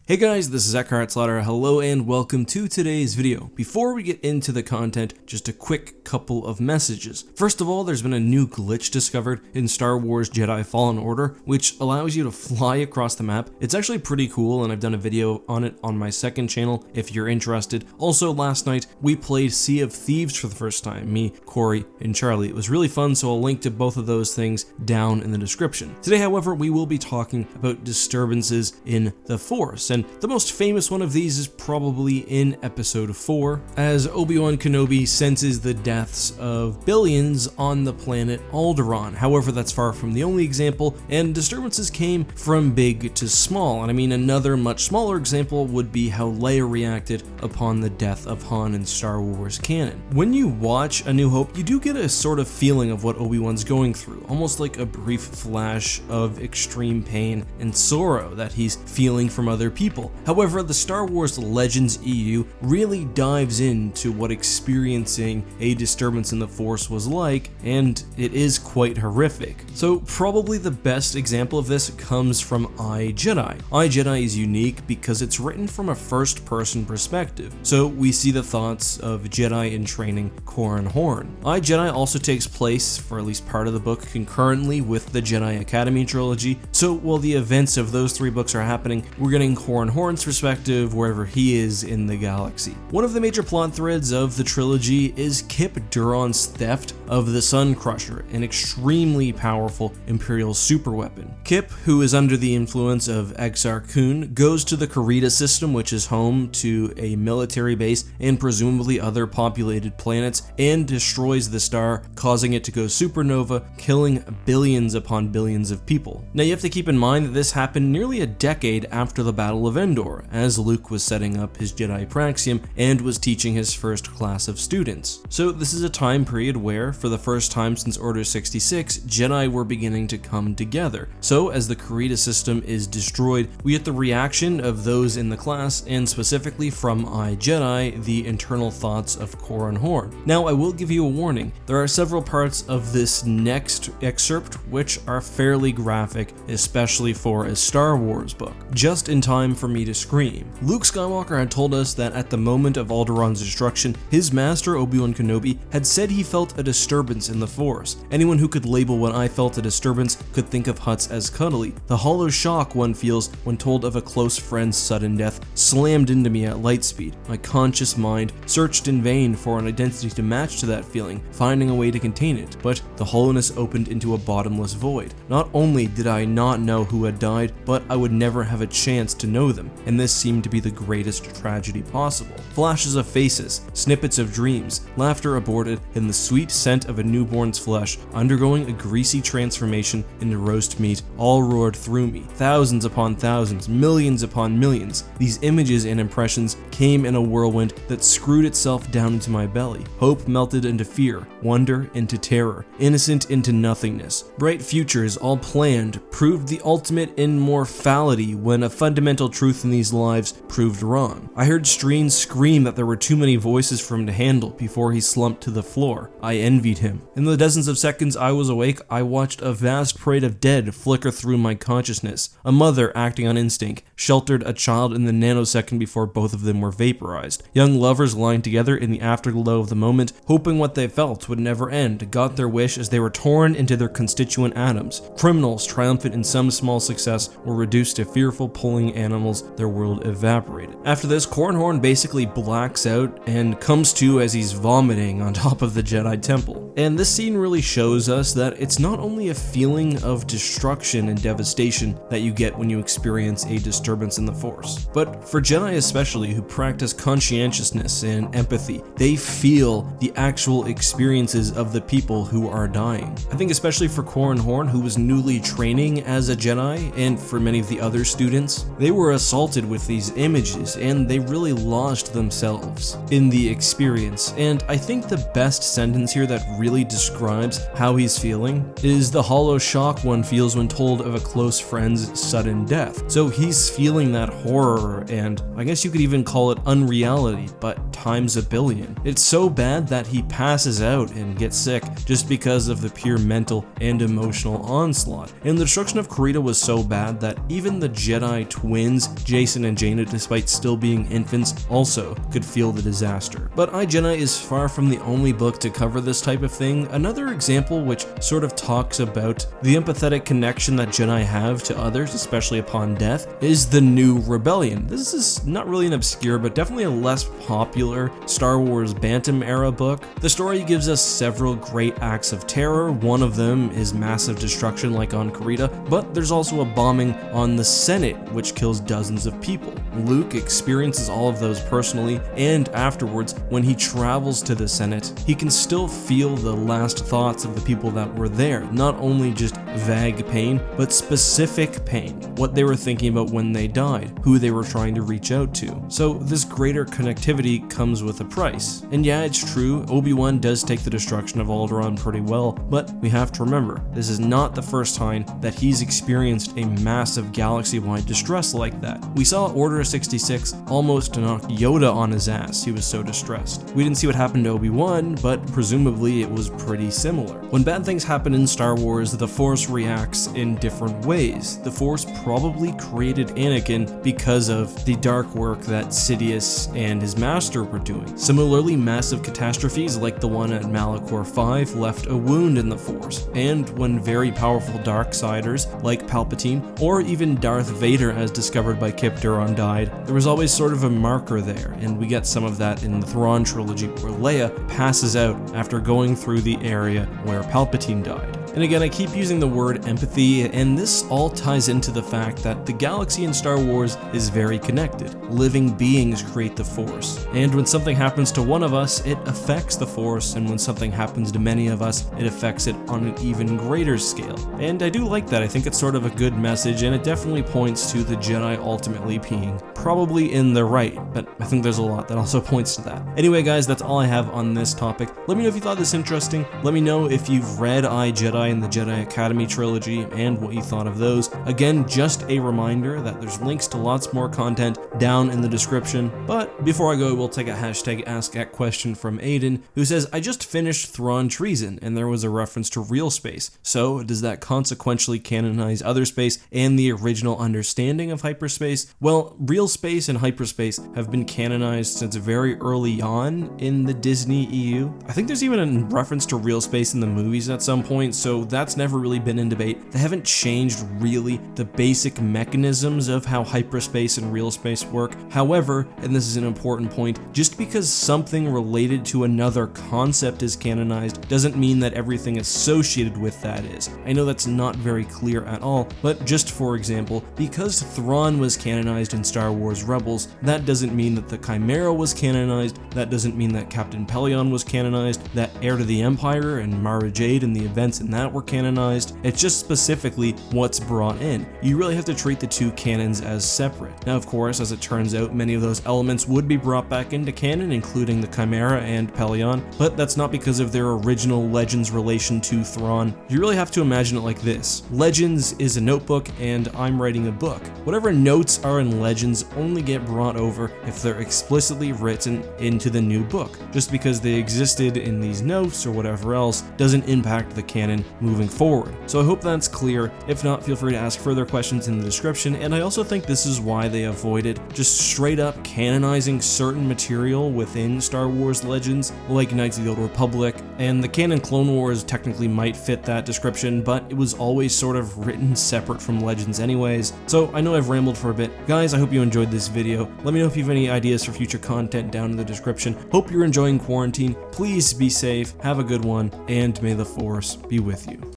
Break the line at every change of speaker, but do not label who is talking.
Hey guys, this is EckhartsLadder. Hello and welcome to today's video. Before we get into the content, just a quick couple of messages. First of all, there's been a new glitch discovered in Star Wars Jedi Fallen Order, which allows you to fly across the map. It's actually pretty cool, and I've done a video on it on my second channel if you're interested. Also, last night, we played Sea of Thieves for the first time, me, Corey, and Charlie. It was really fun, so I'll link to both of those things down in the description. Today, however, we will be talking about disturbances in the Force, and the most famous one of these is probably in episode 4, as Obi-Wan Kenobi senses the deaths of billions on the planet Alderaan. However, that's far from the only example, and disturbances came from big to small. And I mean, another much smaller example would be how Leia reacted upon the death of Han in Star Wars canon. When you watch A New Hope, you do get a sort of feeling of what Obi-Wan's going through, almost like a brief flash of extreme pain and sorrow that he's feeling from other people. However, the Star Wars Legends EU really dives into what experiencing a disturbance in the Force was like, and it is quite horrific. So probably the best example of this comes from Jedi. Jedi is unique because it's written from a first-person perspective, so we see the thoughts of Jedi in training Corran Horn. Jedi also takes place, for at least part of the book, concurrently with the Jedi Academy trilogy, so while the events of those three books are happening, we're getting Corran Horn's perspective wherever he is in the galaxy. One of the major plot threads of the trilogy is Kip Duron's theft of the Sun Crusher, an extremely powerful Imperial superweapon. Kip, who is under the influence of Exar Kun, goes to the Karita system, which is home to a military base and presumably other populated planets, and destroys the star, causing it to go supernova, killing billions upon billions of people. Now you have to keep in mind that this happened nearly a decade after the Battle of Endor, as Luke was setting up his Jedi Praxium and was teaching his first class of students. So this is a time period where, for the first time since Order 66, Jedi were beginning to come together. So as the Karita system is destroyed, we get the reaction of those in the class, and specifically from Jedi, the internal thoughts of Corran Horn. Now I will give you a warning, there are several parts of this next excerpt which are fairly graphic, especially for a Star Wars book, just in time for me to scream. Luke Skywalker had told us that at the moment of Alderaan's destruction, his master Obi-Wan Kenobi had said he felt a disturbance in the Force. Anyone who could label when I felt a disturbance could think of Hutts as cuddly. The hollow shock one feels when told of a close friend's sudden death slammed into me at light speed. My conscious mind searched in vain for an identity to match to that feeling, finding a way to contain it, but the hollowness opened into a bottomless void. Not only did I not know who had died, but I would never have a chance to know them, and this seemed to be the greatest tragedy possible. Flashes of faces, snippets of dreams, laughter aborted, and the sweet scent of a newborn's flesh undergoing a greasy transformation into roast meat all roared through me. Thousands upon thousands, millions upon millions. These images and impressions came in a whirlwind that screwed itself down into my belly. Hope melted into fear, wonder into terror, innocent into nothingness. Bright futures all planned proved the ultimate immortality when a fundamental truth in these lives proved wrong. I heard Streen scream that there were too many voices for him to handle before he slumped to the floor. I envied him. In the dozens of seconds I was awake, I watched a vast parade of dead flicker through my consciousness. A mother acting on instinct sheltered a child in the nanosecond before both of them were vaporized. Young lovers lying together in the afterglow of the moment, hoping what they felt would never end, got their wish as they were torn into their constituent atoms. Criminals triumphant in some small success were reduced to fearful pulling animals, their world evaporated. After this, Corran Horn basically blacks out and comes to as he's vomiting on top of the Jedi Temple. And this scene really shows us that it's not only a feeling of destruction and devastation that you get when you experience a disturbance in the Force, but for Jedi especially who practice conscientiousness and empathy, they feel the actual experiences of the people who are dying. I think especially for Corran Horn, who was newly training as a Jedi, and for many of the other students, they were assaulted with these images and they really lost themselves in the experience. And I think the best sentence here that really describes how he's feeling is the hollow shock one feels when told of a close friend's sudden death. So he's feeling that horror, and I guess you could even call it unreality, but times a billion. It's so bad that he passes out and gets sick just because of the pure mental and emotional onslaught. And the destruction of Karita was so bad that even the Jedi twins twins, Jason and Jaina, despite still being infants, also could feel the disaster. But I, Jedi is far from the only book to cover this type of thing. Another example which sort of talks about the empathetic connection that Jedi have to others, especially upon death, is The New Rebellion. This is not really an obscure, but definitely a less popular Star Wars Bantam era book. The story gives us several great acts of terror. One of them is massive destruction like on Karita, but there's also a bombing on the Senate, which kills dozens of people. Luke experiences all of those personally, and afterwards, when he travels to the Senate, he can still feel the last thoughts of the people that were there. Not only just vague pain, but specific pain. What they were thinking about when they died, who they were trying to reach out to. So this greater connectivity comes with a price. And yeah, it's true, Obi-Wan does take the destruction of Alderaan pretty well, but we have to remember, this is not the first time that he's experienced a massive galaxy-wide distress like that. We saw Order 66 almost knock Yoda on his ass, he was so distressed. We didn't see what happened to Obi-Wan, but presumably it was pretty similar. When bad things happen in Star Wars, the Force reacts in different ways. The Force probably created Anakin because of the dark work that Sidious and his master were doing. Similarly, massive catastrophes like the one at Malachor 5 left a wound in the Force, and when very powerful Darksiders like Palpatine, or even Darth Vader as discovered by Kip Duron died, there was always sort of a marker there, and we get some of that in the Thrawn trilogy where Leia passes out after going through the area where Palpatine died. And again, I keep using the word empathy, and this all ties into the fact that the galaxy in Star Wars is very connected. Living beings create the Force, and when something happens to one of us, it affects the Force, and when something happens to many of us, it affects it on an even greater scale. And I do like that. I think it's sort of a good message, and it definitely points to the Jedi ultimately being probably in the right, but I think there's a lot that also points to that. Anyway, guys, that's all I have on this topic. Let me know if you thought this interesting. Let me know if you've read I, Jedi and the Jedi Academy trilogy and what you thought of those. Again, just a reminder that there's links to lots more content down in the description. But before I go, we'll take a hashtag AskEck question from Aiden, who says, I just finished Thrawn Treason, and there was a reference to real space. So does that consequentially canonize other space and the original understanding of hyperspace? Well, real space and hyperspace have been canonized since very early on in the Disney EU. I think there's even a reference to real space in the movies at some point, so that's never really been in debate. They haven't changed really the basic mechanisms of how hyperspace and real space work. However, and this is an important point, just because something related to another concept is canonized doesn't mean that everything associated with that is. I know that's not very clear at all, but just for example, because Thrawn was canonized in Star Wars Rebels, that doesn't mean that the Chimera was canonized, that doesn't mean that Captain Pellaeon was canonized, that Heir to the Empire and Mara Jade and the events in that were canonized. It's just specifically what's brought in. You really have to treat the two canons as separate. Now, of course, as it turns out, many of those elements would be brought back into canon, including the Chimera and Pellaeon, but that's not because of their original Legends relation to Thrawn. You really have to imagine it like this. Legends is a notebook, and I'm writing a book. Whatever notes are in Legends only get brought over if they're explicitly written into the new book. Just because they existed in these notes or whatever else doesn't impact the canon moving forward. So I hope that's clear. If not, feel free to ask further questions in the description, and I also think this is why they avoided just straight up canonizing certain material within Star Wars Legends, like Knights of the Old Republic, and the canon Clone Wars technically might fit that description, but it was always sort of written separate from Legends anyways. So I know I've rambled for a bit. Guys, I hope you enjoyed this video. Let me know if you have any ideas for future content down in the description. Hope you're enjoying quarantine. Please be safe, have a good one, and may the Force be with you.